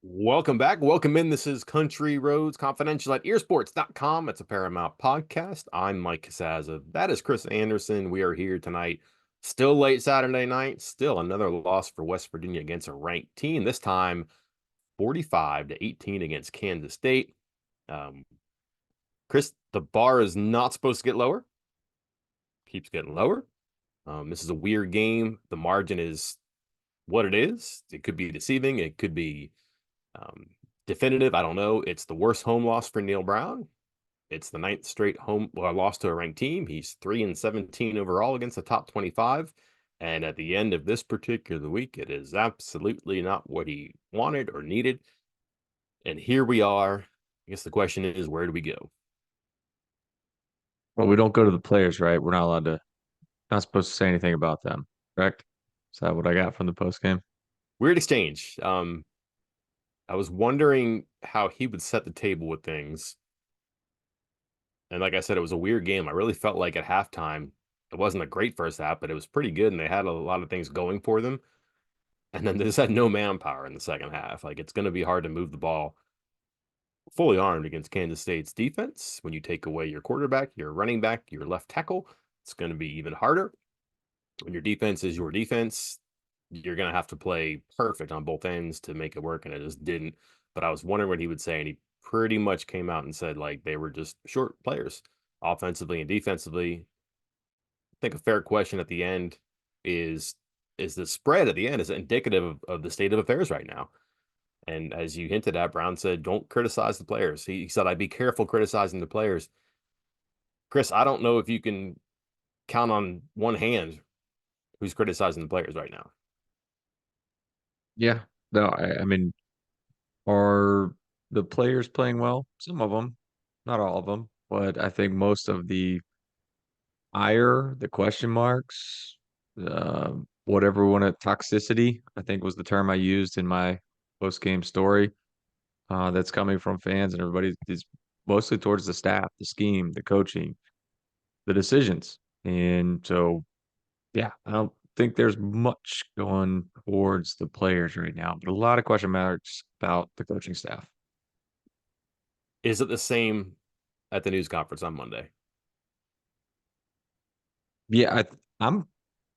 Welcome back. Welcome in. This is Country Roads Confidential at earsports.com. It's a Paramount podcast. I'm Mike Casazza. That is Chris Anderson. We are here tonight. Still late Saturday night. Still another loss for West Virginia against a ranked team. This time 45-18 against Kansas State. Um, Chris, the bar is not supposed to get lower. Keeps getting lower. This is a weird game. The margin is what it is. It could be deceiving. It could be Um, definitive, I don't know. It's the worst home loss for Neal Brown. It's the ninth straight home loss to a ranked team. He's 3-17 overall against the top 25. And at the end of this particular week, it is absolutely not what he wanted or needed. And here we are. I guess the question is, where do we go? Well, we don't go to the players, right? We're not allowed to, not supposed to say anything about them, correct? Is that what I got from the post game? Weird exchange. I was wondering how he would set the table with things. And like I said, it was a weird game. I really felt like at halftime, it wasn't a great first half, but it was pretty good. And they had a lot of things going for them. And then they just had no manpower in the second half. Like it's going to be hard to move the ball fully armed against Kansas State's defense. When you take away your quarterback, your running back, your left tackle, it's going to be even harder. When your defense is your defense, you're going to have to play perfect on both ends to make it work. And it just didn't. But I was wondering what he would say. And he pretty much came out and said, like, they were just short players offensively and defensively. I think a fair question at the end is the spread at the end is indicative of the state of affairs right now. And as you hinted at, Brown said, don't criticize the players. He said, I'd be careful criticizing the players. Chris, I don't know if you can count on one hand who's criticizing the players right now. Yeah. No, I mean, are the players playing well? Some of them, not all of them, but I think most of the ire, the question marks, whatever we want to, toxicity, I think was the term I used in my post game story. That's coming from fans and everybody is mostly towards the staff, the scheme, the coaching, the decisions. And so yeah, I don't think there's much going towards the players right now, but a lot of question marks about the coaching staff. Is it the same at the news conference on Monday? Yeah, I'm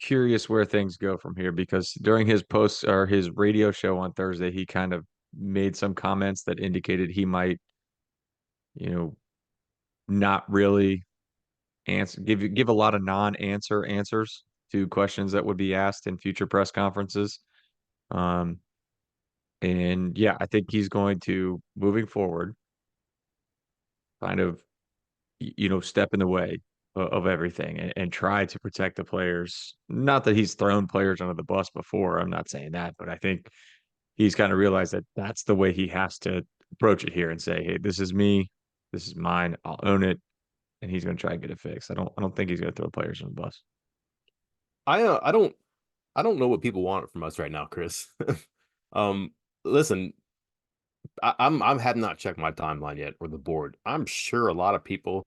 curious where things go from here because during his post or his radio show on Thursday, he kind of made some comments that indicated he might, you know, not really answer give a lot of non-answer answers to questions that would be asked in future press conferences. Um, and yeah, I think he's going to moving forward kind of step in the way of everything and try to protect the players. Not that he's thrown players under the bus before. I'm not saying that, but I think he's kind of realized that that's the way he has to approach it here and say, "Hey, this is me. This is mine. I'll own it." And he's going to try and get it fixed. I don't think he's going to throw players on the bus. I don't know what people want from us right now, Chris. um, listen, I'm have not checked my timeline yet or the board. I'm sure a lot of people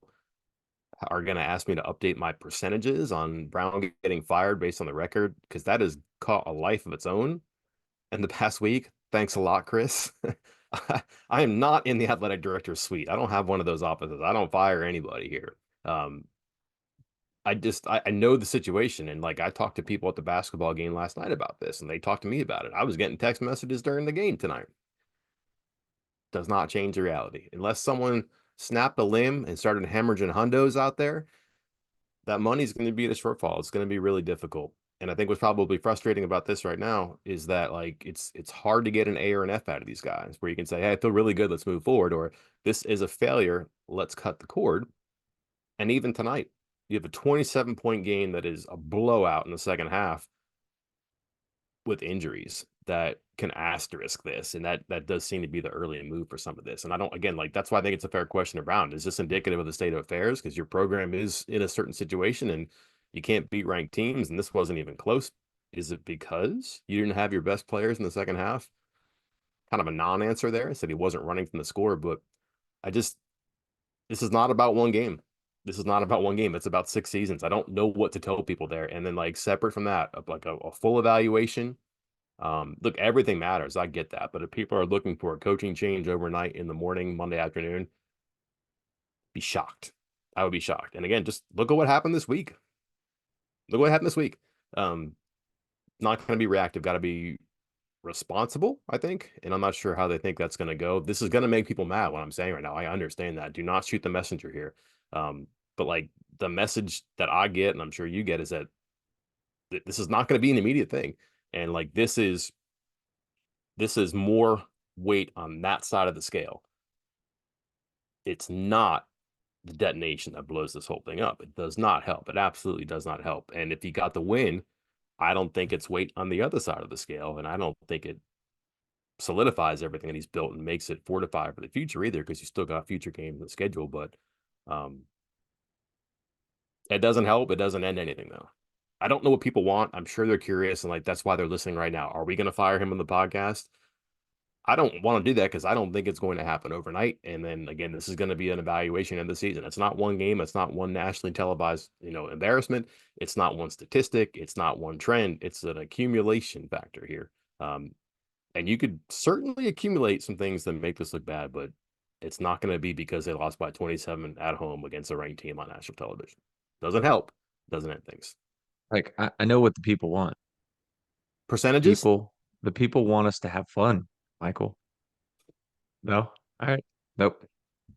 are going to ask me to update my percentages on Brown getting fired based on the record because that has caught a life of its own in the past week. Thanks a lot, Chris. I am not in the athletic director's suite. I don't have one of those offices. I don't fire anybody here. Um, I know the situation, and like I talked to people at the basketball game last night about this, and they talked to me about it. I was getting text messages during the game tonight. Does not change the reality. Unless someone snapped a limb and started hemorrhaging hundos out there, that money's going to be the shortfall. It's going to be really difficult. And I think what's probably frustrating about this right now is that like it's hard to get an A or an F out of these guys where you can say, hey, I feel really good, let's move forward, or this is a failure, let's cut the cord. And even tonight, you have a 27-point game that is a blowout in the second half with injuries that can asterisk this. And that does seem to be the early move for some of this. And I don't, again, like that's why I think it's a fair question around. Is this indicative of the state of affairs? Because your program is in a certain situation and you can't beat ranked teams. And this wasn't even close. Is it because you didn't have your best players in the second half? Kind of a non-answer there. I said he wasn't running from the score, but I just, this is not about one game. This is not about one game. It's about 6 seasons. I don't know what to tell people there. And then like separate from that, like a full evaluation Look, everything matters. I get that. But if people are looking for a coaching change overnight in the morning, Monday afternoon, be shocked. I would be shocked. And again, just look at what happened this week. Look what happened this week. Um, Not going to be reactive. Got to be responsible, I think. And I'm not sure how they think that's going to go. This is going to make people mad, what I'm saying right now. I understand that. Do not shoot the messenger here. But like the message that I get, and I'm sure you get, is that this is not going to be an immediate thing. And like this is more weight on that side of the scale. It's not the detonation that blows this whole thing up. It does not help. It absolutely does not help. And if you got the win, I don't think it's weight on the other side of the scale. And I don't think it solidifies everything that he's built and makes it fortified for the future either, because you still got future games in the schedule. But um, it doesn't help. It doesn't end anything, though. I don't know what people want. I'm sure they're curious. And like, that's why they're listening right now. Are we going to fire him on the podcast? I don't want to do that because I don't think it's going to happen overnight. And then again, this is going to be an evaluation of the season. It's not one game. It's not one nationally televised, embarrassment. It's not one statistic. It's not one trend. It's an accumulation factor here. And you could certainly accumulate some things that make this look bad, but it's not going to be because they lost by 27 at home against a ranked team on national television. Doesn't help. Doesn't end things. Like I know what the people want. Percentages? The people want us to have fun, Michael. No? All right. Nope.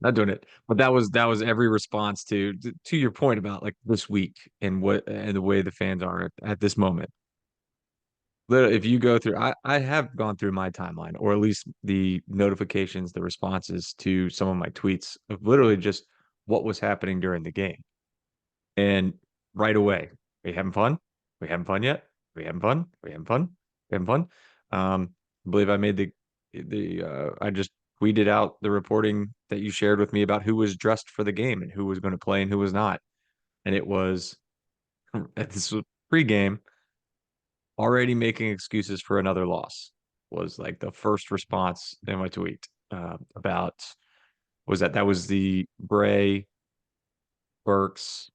Not doing it. But that was every response to your point about like this week and the way the fans are at this moment. Literally, if you go through, I have gone through my timeline, or at least the notifications, the responses to some of my tweets of literally just what was happening during the game. And right away, we having fun? We having fun yet? We having fun? We having fun? We having fun? I believe I made I just tweeted out the reporting that you shared with me about who was dressed for the game and who was going to play and who was not. And it was this was pregame, already making excuses for another loss was like the first response in my tweet about was that was the Bray, Burks,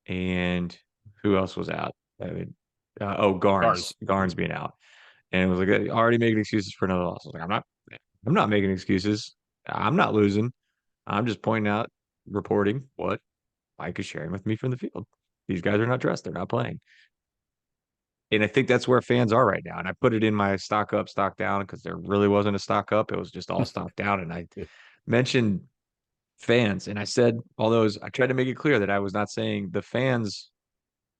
and who else was out? I mean, Garnes, Garns. Garnes being out, and it was like already making excuses for another loss. I was like, I'm not making excuses. I'm not losing. I'm just pointing out, reporting what Mike is sharing with me from the field. These guys are not dressed. They're not playing. And I think that's where fans are right now. And I put it in my stock up, stock down because there really wasn't a stock up. It was just all stock down. And I mentioned fans and I said all those, I tried to make it clear that I was not saying the fans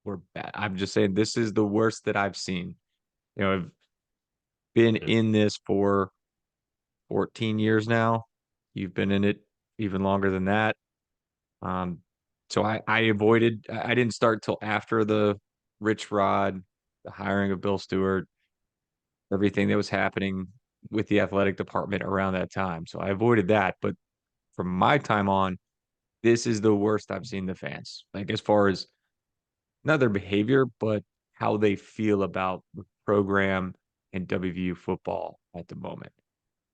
were bad. I'm just saying this is the worst that I've seen. I've been in this for 14 years now. You've been in it even longer than that. Um, so I avoided, I didn't start till after the Rich Rod, the hiring of Bill Stewart, everything that was happening with the athletic department around that time. So I avoided that. But from my time on, this is the worst I've seen the fans. Like as far as not their behavior, but how they feel about the program and WVU football at the moment.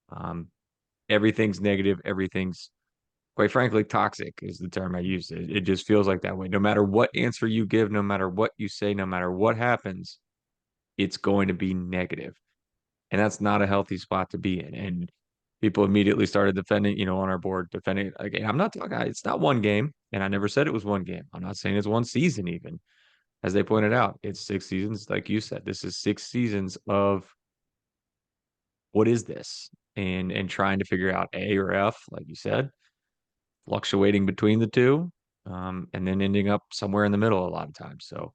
Um, Everything's negative. Everything's quite frankly toxic is the term I use. It just feels like that way. No matter what answer you give, no matter what you say, no matter what happens, it's going to be negative. And that's not a healthy spot to be in. And people immediately started defending, on our board, defending. Again, I'm not talking, it's not one game. And I never said it was one game. I'm not saying it's one season, even. As they pointed out, it's 6 seasons. Like you said, this is 6 seasons of what is this? And trying to figure out A or F, like you said, fluctuating between the two, and then ending up somewhere in the middle a lot of times. So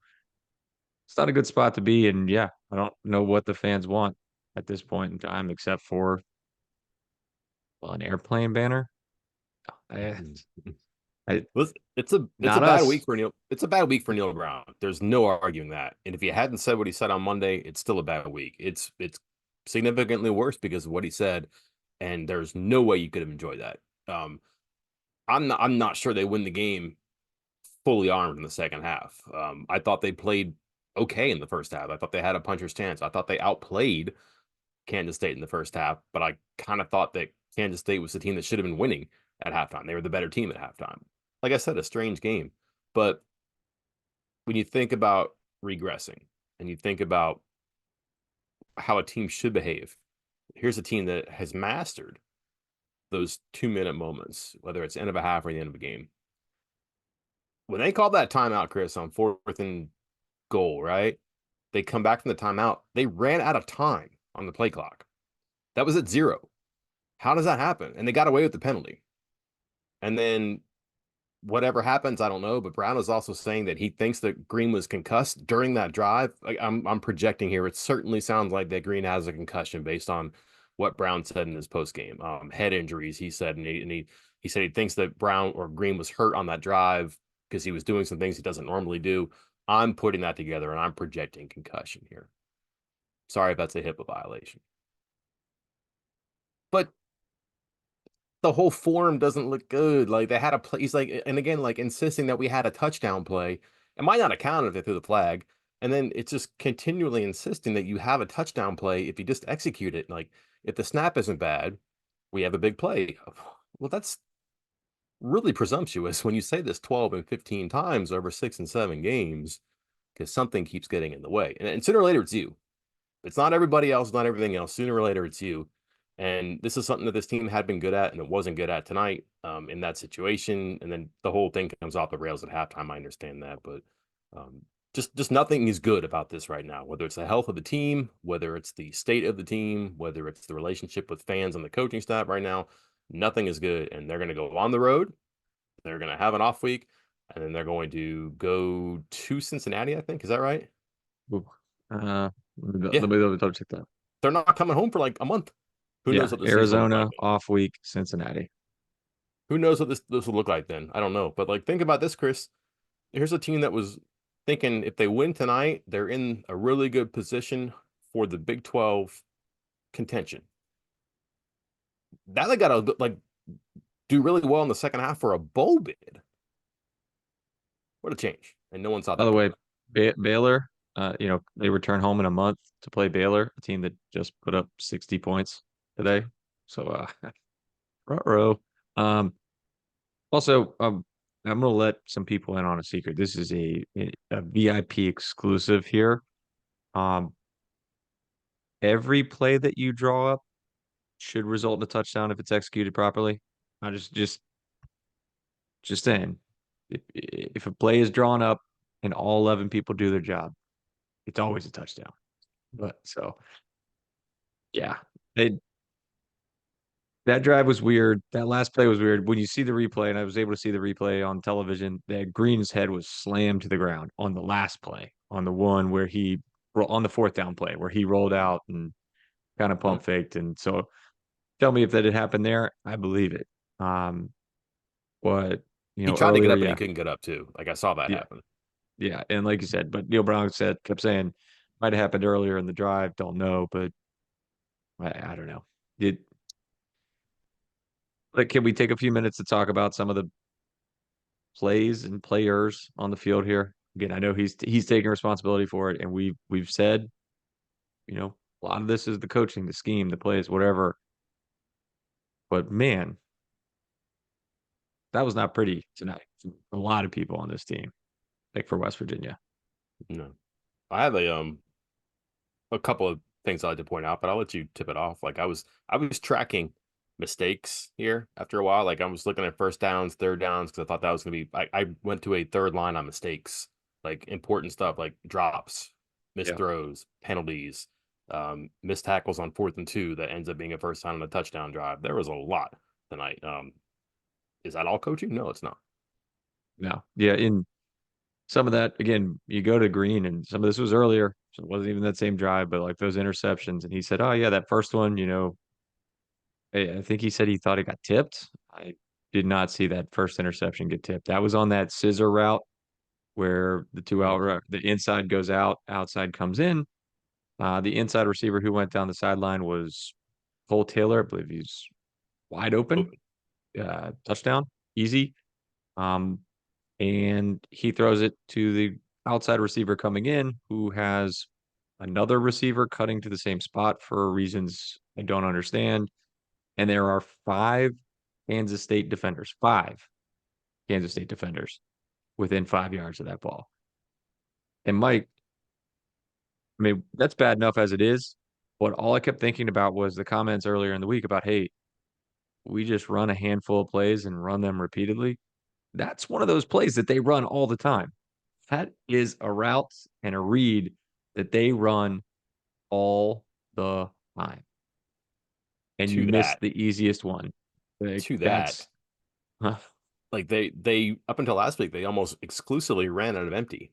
it's not a good spot to be. And yeah, I don't know what the fans want at this point in time, except for an airplane banner. I, I, Well, it's a not bad week us. for Neal. It's a bad week for Neal Brown. There's no arguing that. And if he hadn't said what he said on Monday, it's still a bad week. It's significantly worse because of what he said, and there's no way you could have enjoyed that. Um, I'm not sure they win the game fully armed in the second half. I thought they played okay in the first half. I thought they had a puncher's chance. I thought they outplayed Kansas State in the first half, but I kind of thought that Kansas State was the team that should have been winning at halftime. They were the better team at halftime. Like I said, a strange game. But when you think about regressing and you think about how a team should behave. Here's a team that has mastered those 2 minute moments, whether it's end of a half or the end of a game. When they called that timeout, Chris, on fourth and goal, right? They come back from the timeout. They ran out of time on the play clock. That was at 0. How does that happen? And they got away with the penalty. And then whatever happens, I don't know. But Brown is also saying that he thinks that Green was concussed during that drive. Like, I'm projecting here. It certainly sounds like that Green has a concussion based on what Brown said in his post game. Head injuries, he said, and he said he thinks that Brown or Green was hurt on that drive because he was doing some things he doesn't normally do. I'm putting that together and I'm projecting concussion here. Sorry if that's a HIPAA violation, but the whole form doesn't look good. Like they had a play. He's like, and again, like insisting that we had a touchdown play. It might not have counted if they threw the flag. And then it's just continually insisting that you have a touchdown play if you just execute it. Like if the snap isn't bad, we have a big play. Well, that's really presumptuous when you say this 12 and 15 times over 6 and 7 games, because something keeps getting in the way. And sooner or later, it's you. It's not everybody else, not everything else. Sooner or later, it's you. And this is something that this team had been good at and it wasn't good at tonight in that situation. And then the whole thing comes off the rails at halftime. I understand that, but um, just nothing is good about this right now. Whether it's the health of the team, whether it's the state of the team, whether it's the relationship with fans and the coaching staff right now, nothing is good. And they're going to go on the road. They're going to have an off week, and then they're going to go to Cincinnati. I think is that right? Ooh. Yeah, Let me double check that. they're not coming home for like a month. Who knows Yeah, what the season will look like Arizona then? off week, Cincinnati. Who knows what this will look like then? I don't know. But like think about this, Chris. Here's a team that was thinking if they win tonight, they're in a really good position for the Big 12 contention. Now they gotta like do really well in the second half for a bowl bid. What a change. And no one saw By that the way, coming. Baylor, they return home in a month to play Baylor, a team that just put up 60 points today. So, row. Um, also, I'm gonna let some people in on a secret. This is a VIP exclusive here. Um, every play that you draw up should result in a touchdown if it's executed properly. I just saying, if a play is drawn up and all 11 people do their job, it's always a touchdown. But so yeah, they that drive was weird. That last play was weird. When you see the replay, and I was able to see the replay on television, that Green's head was slammed to the ground on the last play, on the one where on the fourth down play where he rolled out and kind of Hmm. pump faked. And so tell me if that had happened there. I believe it. Um, but He tried to get earlier, up and he yeah, couldn't get up too. Like I saw that yeah, happen. yeah. And like you said, but Neal Brown kept saying might have happened earlier in the drive. Don't know, but I don't know. It like, can we take a few minutes to talk about some of the plays and players on the field here? Again, I know he's taking responsibility for it, and we've said, a lot of this is the coaching, the scheme, the plays, whatever. But man, that was not pretty tonight. A lot of people on this team, like for West Virginia. No. I have a couple of things I'd like to point out, but I'll let you tip it off. Like I was tracking mistakes here after a while. Like I was looking at first downs, third downs, because I thought that was gonna be I went to a third line on mistakes, like important stuff like drops, missed Yeah. throws, penalties, missed tackles on 4th and 2 that ends up being a first down and a touchdown drive. There was a lot tonight. Is that all coaching? No, it's not. No. Yeah. In some of that, again, you go to Green, and some of this was earlier. So it wasn't even that same drive, but like those interceptions. And he said, "Oh yeah, that first one, I think he said he thought it got tipped. I did not see that first interception get tipped. That was on that scissor route where the two out, Okay. the inside goes out, outside comes in. The inside receiver who went down the sideline was Cole Taylor. I believe he's wide open. Open. Touchdown, easy. Um, and he throws it to the outside receiver coming in, who has another receiver cutting to the same spot for reasons I don't understand. And there are five Kansas State defenders within 5 yards of that ball. And Mike, I mean, that's bad enough as it is. But all I kept thinking about was the comments earlier in the week about, hey, we just run a handful of plays and run them repeatedly. That's one of those plays that they run all the time. That is a route and a read that they run all the time. And you To miss that, the easiest one. Like to that, that's huh, like they up until last week, they almost exclusively ran out of empty.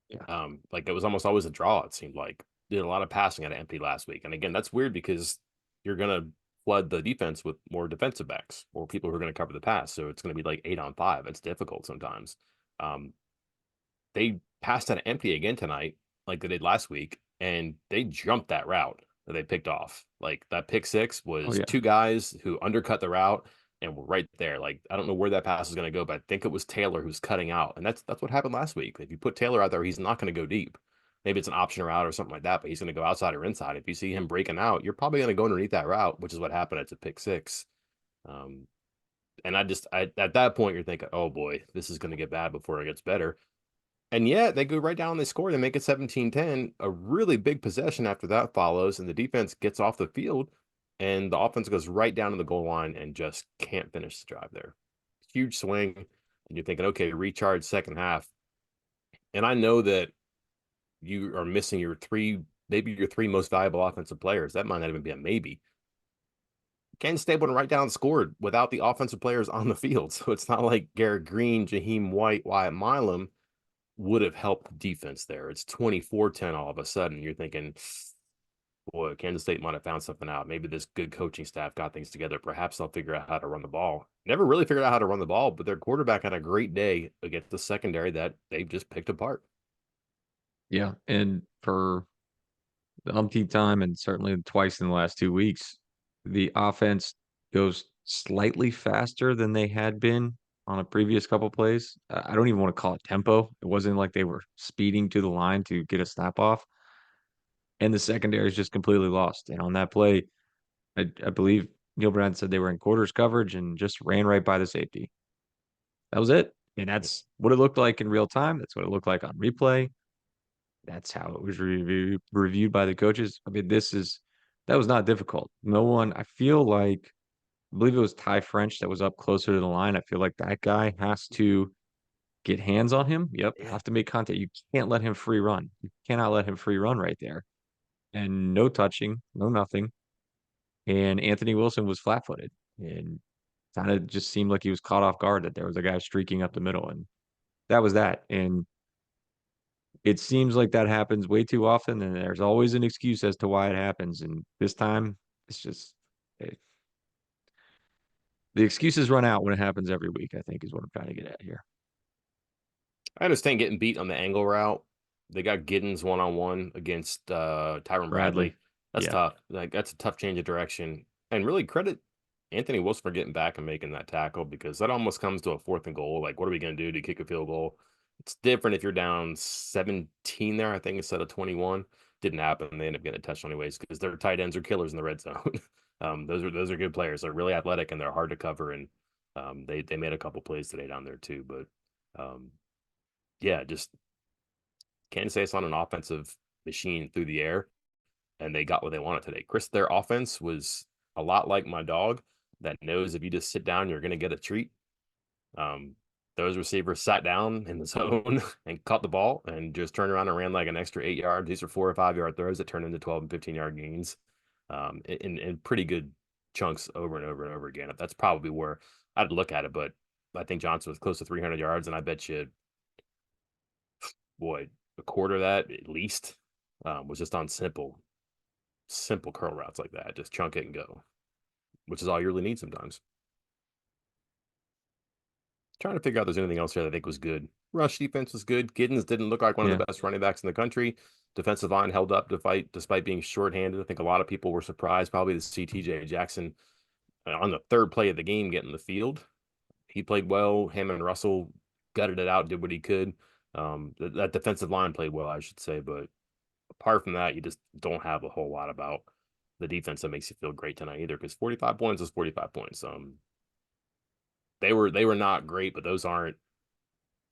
yeah. Like it was almost always a draw, it seemed like. Did a lot of passing out of empty last week. And again, that's weird because you're gonna flood the defense with more defensive backs or people who are gonna cover the pass. So it's gonna be like 8-on-5. It's difficult sometimes. Um, they passed out empty again tonight, like they did last week, and they jumped that route that they picked off. Like that pick six Oh was yeah. two guys who undercut the route and were right there. Like I don't know where that pass is going to go, but I think it was Taylor who's cutting out, and that's what happened last week. If you put Taylor out there, he's not going to go deep. Maybe it's an option route or something like that, but he's going to go outside or inside. If you see him breaking out, you're probably going to go underneath that route, which is what happened at the pick six. Um, and I at that point you're thinking, oh boy, this is going to get bad before it gets better. And yet they go right down and they score. They make it 17-10. A really big possession after that follows, and the defense gets off the field, and the offense goes right down to the goal line and just can't finish the drive there. Huge swing, and you're thinking, okay, recharge second half. And I know that you are missing your three, maybe your three most valuable offensive players. That might not even be a maybe. Kansas State went right down and scored without the offensive players on the field. So it's not like Garrett Green, Jaheim White, Wyatt Milam would have helped defense there. It's 24-10 all of a sudden. You're thinking, boy, Kansas State might have found something out. Maybe this good coaching staff got things together. Perhaps they'll figure out how to run the ball. Never really figured out how to run the ball, but their quarterback had a great day against the secondary that they've just picked apart. Yeah. And for the umpteenth time and certainly twice in the last 2 weeks, the offense goes slightly faster than they had been on a previous couple plays. I don't even want to call it tempo. It wasn't like they were speeding to the line to get a snap off, and the secondary is just completely lost. And on that play, I believe Neal Brown said they were in quarters coverage and just ran right by the safety. That was it. And that's what it looked like in real time. That's what it looked like on replay. That's how it was reviewed by the coaches. I mean, that was not difficult. No one, I feel like, I believe it was Ty French that was up closer to the line. I feel like that guy has to get hands on him. Yep, Yeah. have to make contact. You can't let him free run. You cannot let him free run right there. And no touching, no nothing. And Anthony Wilson was flat footed and kind of just seemed like he was caught off guard that there was a guy streaking up the middle. And that was that. And it seems like that happens way too often, and there's always an excuse as to why it happens. And this time, it's just it, the excuses run out when it happens every week, I think is what I'm trying to get at here. I understand getting beat on the angle route. They got Giddens one-on-one against Tyron Bradley. Bradley. That's Yeah. tough. Like that's a tough change of direction. And really credit Anthony Wilson for getting back and making that tackle because that almost comes to a fourth and goal. Like, what are we going to do to kick a field goal? It's different if you're down 17 there, I think, instead of 21. Didn't happen. They end up getting a touchdown anyways because their tight ends are killers in the red zone. Those are good players. They're really athletic and they're hard to cover. And they made a couple plays today down there too. But yeah, just Kansas State's on an offensive machine through the air, and they got what they wanted today. Chris, their offense was a lot like my dog that knows if you just sit down, you're going to get a treat. Um, those receivers sat down in the zone and caught the ball and just turned around and ran like an extra 8 yards. These are 4 or 5 yard throws that turned into 12 and 15-yard gains in pretty good chunks over and over and over again. That's probably where I'd look at it, but I think Johnson was close to 300 yards, and I bet you, boy, a quarter of that at least was just on simple curl routes like that. Just chunk it and go, which is all you really need sometimes. Trying to figure out if there's anything else here that I think was good. Rush defense was good. Giddens didn't look like one of Yeah. the best running backs in the country. Defensive line held up to fight despite being shorthanded. I think a lot of people were surprised probably to see TJ Jackson on the third play of the game get in the field. He played well. Him and Russell gutted it out, did what he could. That defensive line played well, I should say. But apart from that, you just don't have a whole lot about the defense that makes you feel great tonight either. Because 45 points is 45 points. They were not great, but those aren't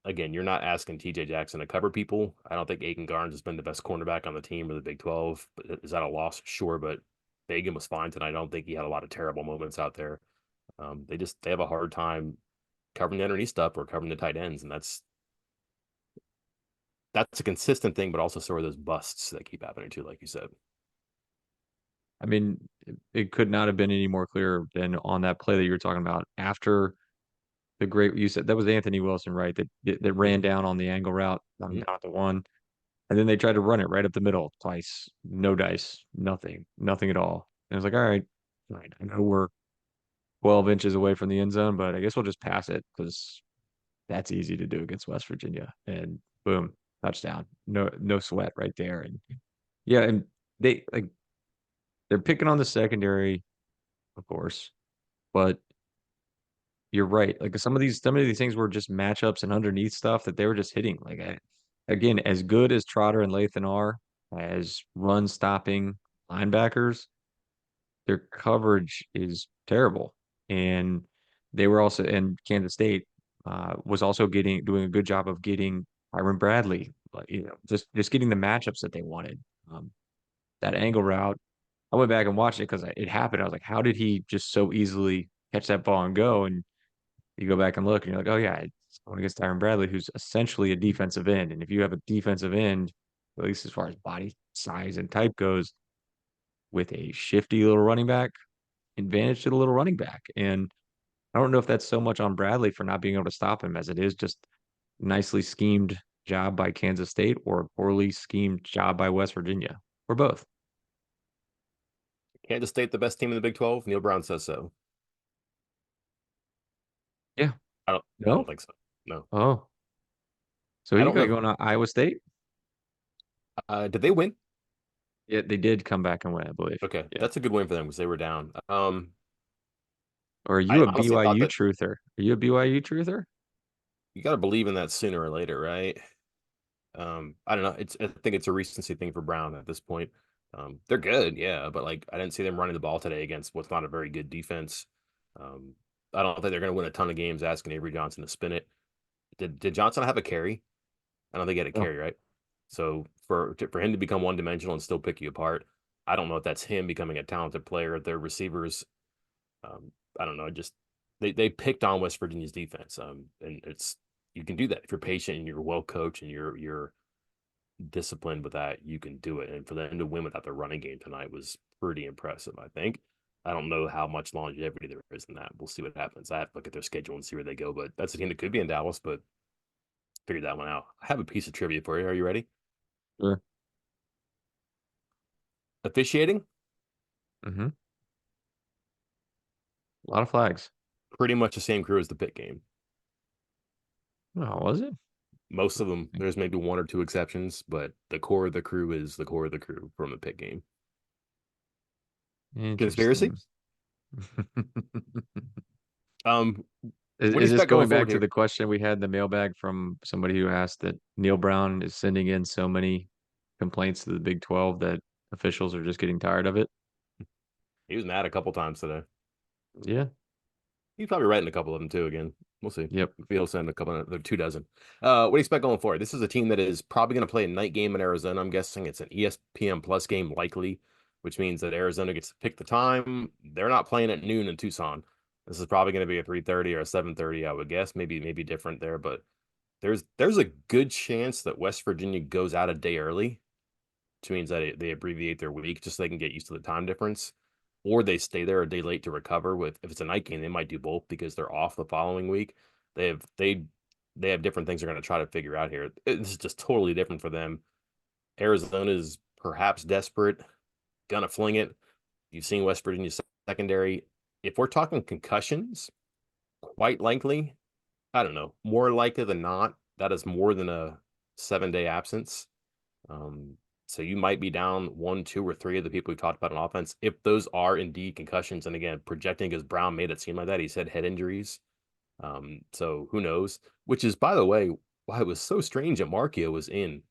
again, you're not asking TJ Jackson to cover people. I don't think Aiken Garnes has been the best cornerback on the team or the Big 12. But is that a loss? Sure, but Fagan was fine tonight. I don't think he had a lot of terrible moments out there. They have a hard time covering the underneath stuff or covering the tight ends, and that's a consistent thing, but also sort of those busts that keep happening too, like you said. I mean, it could not have been any more clear than on that play that you were talking about. After the great, you said that was Anthony Wilson, right? That ran down on the angle route, Mhm. down at the one, and then they tried to run it right up the middle twice. No dice, nothing at all. And I was like, all right, I know we're 12 inches away from the end zone, but I guess we'll just pass it because that's easy to do against West Virginia. And boom, touchdown. No sweat right there. And yeah, and they like they're picking on the secondary, of course, but you're right. Like some of these things were just matchups and underneath stuff that they were just hitting. Again, as good as Trotter and Lathan are as run stopping linebackers, their coverage is terrible. And they were also, and Kansas State was also doing a good job of getting Byron Bradley, like, just getting the matchups that they wanted. Um, that angle route, I went back and watched it because it happened. I was like, how did he just so easily catch that ball and go? And you go back and look, and you're like, oh yeah, it's going against Byron Bradley, who's essentially a defensive end. And if you have a defensive end, at least as far as body size and type goes, with a shifty little running back, advantage to the little running back. And I don't know if that's so much on Bradley for not being able to stop him as it is just nicely schemed job by Kansas State or a poorly schemed job by West Virginia or both. Kansas State, the best team in the Big 12. Neal Brown says so. Yeah. I don't No. think so. No, Oh, so I you don't got know. going on Iowa State? Did they win? Yeah, they did come back and win, I believe. Okay, Yeah. that's a good win for them because they were down. Or are I you a honestly thought BYU that truther? Are you a BYU truther? you got to believe in that sooner or later, right? I don't know. I think it's a recency thing for Brown at this point. They're good, yeah, but like I didn't see them running the ball today against what's not a very good defense. Um, I don't think they're going to win a ton of games asking Avery Johnson to spin it. Did Johnson have a carry? I don't think he had a No. carry, right? So for him to become one dimensional and still pick you apart, I don't know if that's him becoming a talented player. Their receivers, I don't know, just they picked on West Virginia's defense. And it's you can do that if you're patient and you're well coached and you're disciplined with that, you can do it. And for them to win without their running game tonight was pretty impressive, I think. I don't know how much longevity there is in that. We'll see what happens. I have to look at their schedule and see where they go. But that's a team that could be in Dallas, but figured that one out. I have a piece of trivia for you. Are you ready? Sure. Officiating, Mm-hmm. A lot of flags. pretty much the same crew as the pit game. Oh, was it? Most of them, there's maybe one or two exceptions, but the core of the crew is the core of the crew from the pit game. Conspiracy? Interesting. Um, Is, what do you is this expect going going forward back to here? the question we had in the mailbag from somebody who asked that Neal Brown is sending in so many complaints to the Big 12 that officials are just getting tired of it? He was mad a couple times today. Yeah. He's probably writing a couple of them too. Again, we'll see. Yep. Maybe he'll send a couple. Of, 2 dozen. What do you expect going forward? This is a team that is probably going to play a night game in Arizona. I'm guessing it's an ESPN Plus game, likely, which means that Arizona gets to pick the time. They're not playing at noon in Tucson. This is probably going to be a 3:30 or a 7:30, I would guess. Maybe different there, but there's a good chance that West Virginia goes out a day early, which means that they abbreviate their week just so they can get used to the time difference, or they stay there a day late to recover. With if it's a night game, they might do both because they're off the following week. They have they they have different things they're going to try to figure out here. This is just totally different for them. Arizona is perhaps desperate, gonna fling it. You've seen West Virginia's secondary. If we're talking concussions, quite likely, I don't know, more likely than not, that is more than a 7 day absence. Um, so you might be down one, two, or three of the people we talked about on offense. If those are indeed concussions, and again, projecting as Brown made it seem like that, he said head injuries. So who knows? Which is, by the way, why it was so strange that Markio was in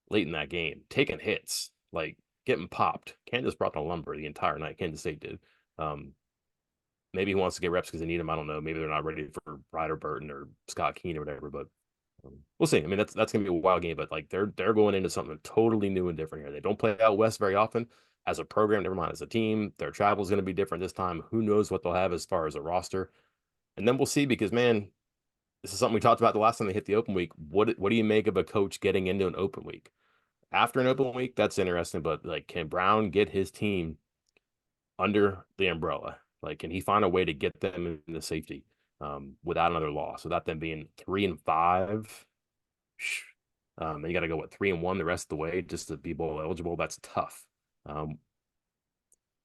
late in that game, taking hits, like getting popped. Kansas brought the lumber the entire night. Kansas State did. Um, maybe he wants to get reps because they need him. I don't know. Maybe they're not ready for Ryder Burton or Scott Keen or whatever. But We'll see. I mean, that's gonna be a wild game, but like they're going into something totally new and different here. They don't play out west very often as a program. Never mind as a team. Their travel is going to be different this time. Who knows what they'll have as far as a roster, and then we'll see because man, this is something we talked about the last time they hit the open week. What do you make of a coach getting into an open week? After an open week, that's interesting. But like, can Brown get his team under the umbrella? Like, can he find a way to get them into safety without another loss, without them being 3-5? You got to go what 3-1 the rest of the way just to be bowl eligible. That's tough. Um,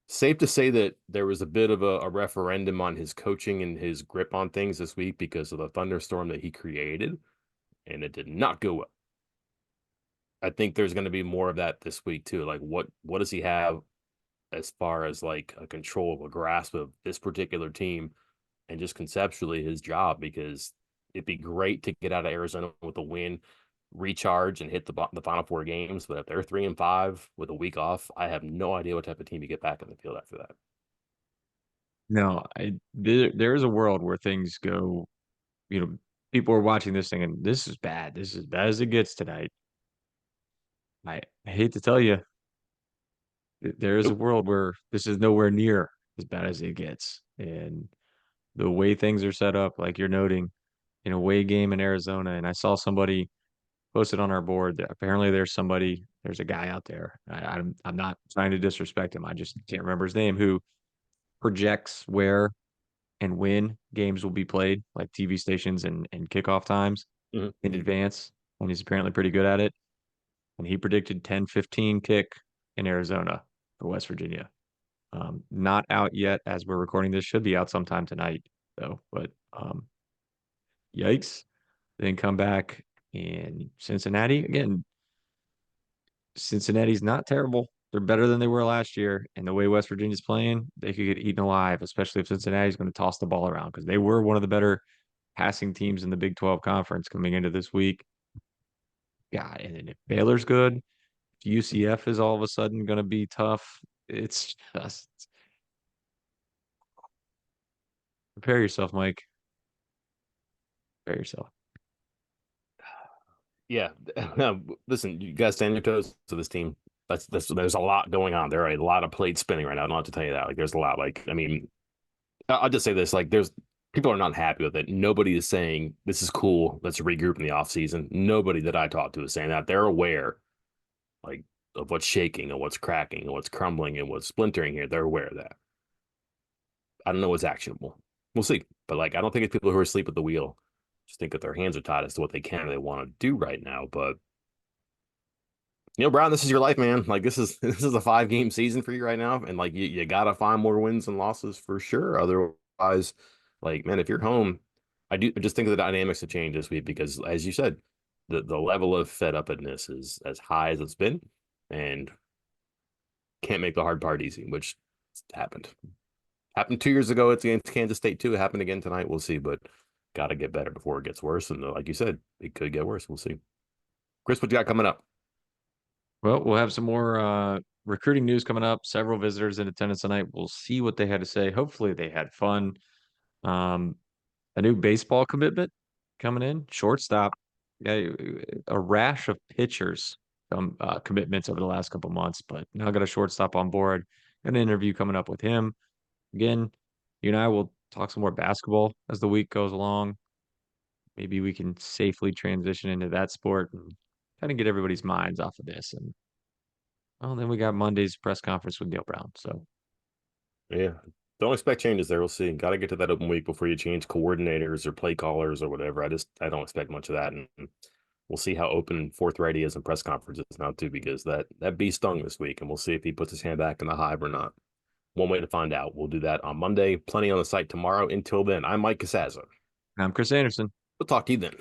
Safe to say that there was a bit of a referendum on his coaching and his grip on things this week because of the thunderstorm that he created, and it did not go well. I think there's going to be more of that this week too. Like, what does he have as far as like a control, a grasp of this particular team, and just conceptually his job? Because it'd be great to get out of Arizona with a win, recharge, and hit the final four games. But if they're 3-5 with a week off, I have no idea what type of team you get back in the field after that. No, there is a world where things go, people are watching this thing and this is bad. This is as bad as it gets tonight. I hate to tell you, there is a Nope. world where this is nowhere near as bad as it gets. And the way things are set up, like you're noting, in a away game in Arizona, and I saw somebody posted on our board that apparently there's a guy out there. I'm not trying to disrespect him. I just can't remember his name, who projects where and when games will be played, like TV stations and kickoff times Mhm. in advance. And he's apparently pretty good at it. And he predicted 10:15 kick in Arizona for West Virginia. Not out yet as we're recording this. Should be out sometime tonight, though. But yikes. Then come back in Cincinnati. Again, Cincinnati's not terrible. They're better than they were last year. And the way West Virginia's playing, they could get eaten alive, especially if Cincinnati's going to toss the ball around because they were one of the better passing teams in the Big 12 conference coming into this week. Yeah, and then if Baylor's good, if UCF is all of a sudden going to be tough, it's just prepare yourself, Mike. Prepare yourself. Yeah. Listen, you guys stand your toes to this team. That's there's a lot going on. There are a lot of plates spinning right now. I don't have to tell you that. Like there's a lot. Like, I mean, I'll just say this, like there's people are not happy with it. Nobody is saying this is cool. Let's regroup in the off season. Nobody that I talk to is saying that. They're aware like of what's shaking and what's cracking and what's crumbling and what's splintering here. They're aware of that. I don't know what's actionable. We'll see. But like I don't think it's people who are asleep at the wheel. Just think that their hands are tied as to what they can and they want to do right now. But Neal Brown, this is your life, man. Like this is a 5 game season for you right now, and like you gotta find more wins and losses for sure. Otherwise, like man, if you're home, I do just think of the dynamics have changed this week because, as you said, the level of fed upness is as high as it's been, and can't make the hard part easy, which happened. Happened 2 years ago. It's against Kansas State too. It happened again tonight. We'll see, but got to get better before it gets worse. And like you said, it could get worse. We'll see. Chris, what you got coming up? Well, we'll have some more recruiting news coming up. Several visitors in attendance tonight. We'll see what they had to say. Hopefully, they had fun. Um, a new baseball commitment coming in, shortstop. Yeah, a rash of pitchers commitments over the last couple months, but now got a shortstop on board. Got an interview coming up with him. Again, you and I will talk some more basketball as the week goes along. Maybe we can safely transition into that sport and kind of get everybody's minds off of this. And well, then we got Monday's press conference with Neal Brown. So Yeah. Don't expect changes there. We'll see. Got to get to that open week before you change coordinators or play callers or whatever. I don't expect much of that. And we'll see how open and forthright he is in press conferences now too, because that bee stung this week, and we'll see if he puts his hand back in the hive or not. One way to find out. We'll do that on Monday. Plenty on the site tomorrow. Until then, I'm Mike Casazza. I'm Chris Anderson. We'll talk to you then.